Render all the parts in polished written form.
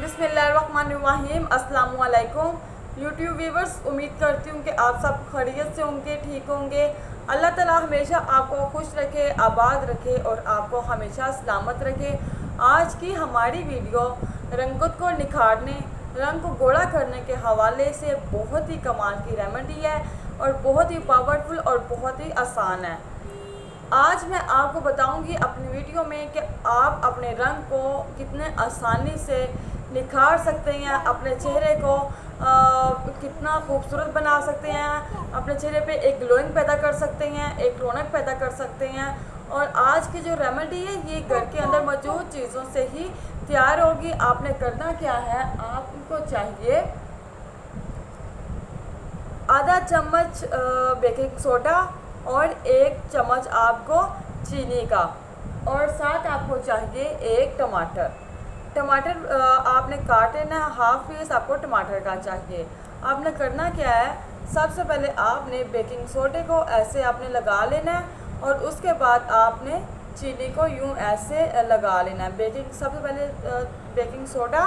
बिस्मिल्लाहिर्रहमानिर्रहीम। अस्सलाम वालेकुम यूट्यूब व्यूवर्स, उम्मीद करती हूँ कि आप सब खैरियत से होंगे, ठीक होंगे। अल्लाह ताला हमेशा आपको खुश रखे, आबाद रखे और आपको हमेशा सलामत रखे। आज की हमारी वीडियो रंगत को निखारने, रंग को गोरा करने के हवाले से बहुत ही कमाल की रेमेडी है और बहुत ही पावरफुल और बहुत ही आसान है। आज मैं आपको बताऊंगी अपनी वीडियो में कि आप अपने रंग को कितने आसानी से निखार सकते हैं, अपने चेहरे को कितना खूबसूरत बना सकते हैं, अपने चेहरे पे एक ग्लोइंग पैदा कर सकते हैं, एक रौनक पैदा कर सकते हैं। और आज की जो रेमेडी है ये घर के अंदर मौजूद चीज़ों से ही तैयार होगी। आपने करना क्या है, आपको चाहिए आधा चम्मच बेकिंग सोडा और 1 चम्मच आपको चीनी का, और साथ आपको चाहिए एक टमाटर। टमाटर आपने काट लेना है, हाफ पीस आपको टमाटर का चाहिए। आपने करना क्या है, सबसे पहले आपने बेकिंग सोडे को ऐसे आपने लगा लेना है और उसके बाद आपने चीनी को यूं ऐसे लगा लेना है। सबसे पहले बेकिंग सोडा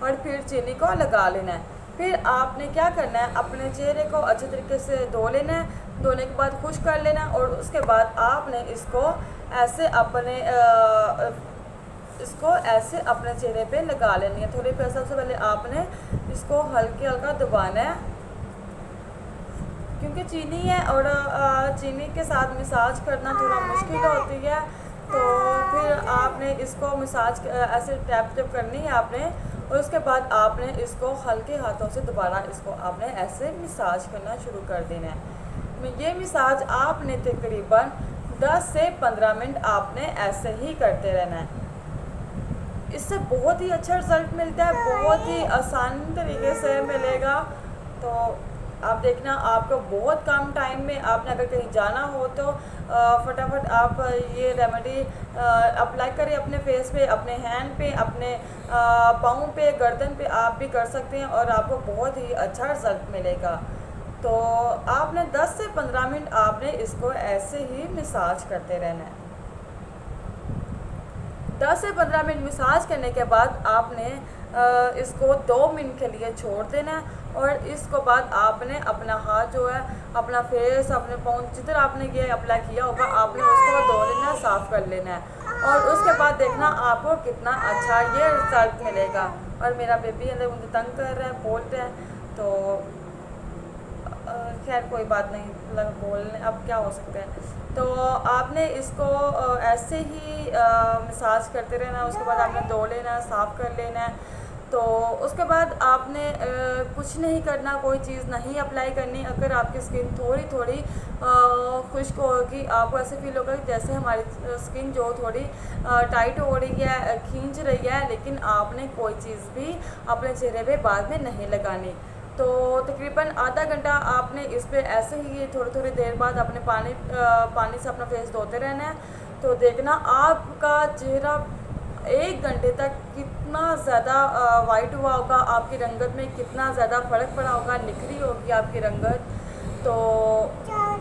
और फिर चीनी को लगा लेना है। फिर आपने क्या करना है, अपने चेहरे को अच्छे तरीके से धो लेना है। धोने के बाद खुश कर लेना है और उसके बाद आपने इसको ऐसे अपने चेहरे पे लगा लेनी है। थोड़ी देर सबसे पहले आपने इसको हल्का दबाना है, क्योंकि चीनी है और चीनी के साथ मसाज करना थोड़ा मुश्किल होती है। तो फिर आपने इसको मसाज ऐसे टैप करनी है आपने, और उसके बाद आपने इसको हल्के हाथों से दोबारा इसको आपने ऐसे मसाज करना शुरू कर देना है। ये मसाज आपने तकरीबन 10 से 15 मिनट आपने ऐसे ही करते रहना है। इससे बहुत ही अच्छा रिज़ल्ट मिलता है, बहुत ही आसान तरीके से मिलेगा। तो आप देखना, आपको बहुत कम टाइम में आपने अगर कहीं जाना हो तो फटाफट आप ये रेमेडी अप्लाई करें अपने फेस पे, अपने हैंड पे, अपने पाँव पे, गर्दन पे आप भी कर सकते हैं और आपको बहुत ही अच्छा रिज़ल्ट मिलेगा। तो आपने 10 से 15 मिनट आपने इसको ऐसे ही मसाज करते रहना है। 10 से 15 मिनट मसाज करने के बाद आपने इसको 2 मिनट के लिए छोड़ देना है। और इसको बाद आपने अपना हाथ जो है, अपना फेस, अपने पाँव, जिधर आपने ये अप्लाई किया होगा आपने उसको धो लेना है, साफ़ कर लेना है। और उसके बाद देखना आपको कितना अच्छा ये रिजल्ट मिलेगा। और मेरा बेबी अंदर मुझे तंग कर रहा है, बोल रहा है, तो खैर कोई बात नहीं, मतलब बोलने अब क्या हो सकता है। तो आपने इसको ऐसे ही मसाज करते रहना। उसके बाद आपने धो लेना, साफ़ कर लेना है। तो उसके बाद आपने कुछ नहीं करना, कोई चीज़ नहीं अप्लाई करनी। अगर आपकी स्किन थोड़ी खुश्क होगी, आपको ऐसे फील होगा कि जैसे हमारी स्किन जो थोड़ी टाइट हो रही है, खींच रही है, लेकिन आपने कोई चीज़ भी अपने चेहरे पे बाद में नहीं लगानी। तो तकरीबन आधा घंटा आपने इस पे ऐसे ही थोड़ी देर बाद अपने पानी से अपना फेस धोते रहना है। तो देखना आपका चेहरा 1 घंटे तक कितना ज़्यादा वाइट हुआ होगा, आपकी रंगत में कितना ज़्यादा फ़र्क पड़ा होगा, निखरी होगी आपकी रंगत। तो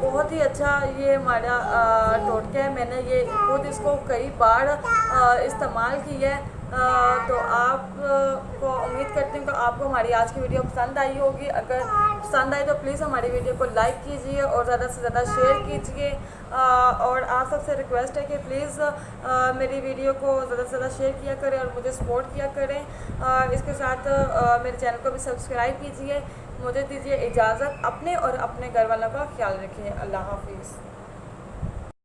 बहुत ही अच्छा ये हमारा टोटका है। मैंने ये खुद इसको कई बार इस्तेमाल किया है। तो आपको उम्मीद करती हूँ कि आपको हमारी आज की वीडियो पसंद आई होगी। अगर पसंद आई तो प्लीज़ हमारी वीडियो को लाइक कीजिए और ज़्यादा से ज़्यादा शेयर कीजिए। और आप सबसे रिक्वेस्ट है कि प्लीज़ मेरी वीडियो को ज़्यादा से ज़्यादा शेयर किया करें और मुझे सपोर्ट किया करें। इसके साथ मेरे चैनल को भी सब्सक्राइब कीजिए। मुझे दीजिए इजाज़त, अपने और अपने घर वालों का ख्याल रखिए। अल्लाह हाफिज़।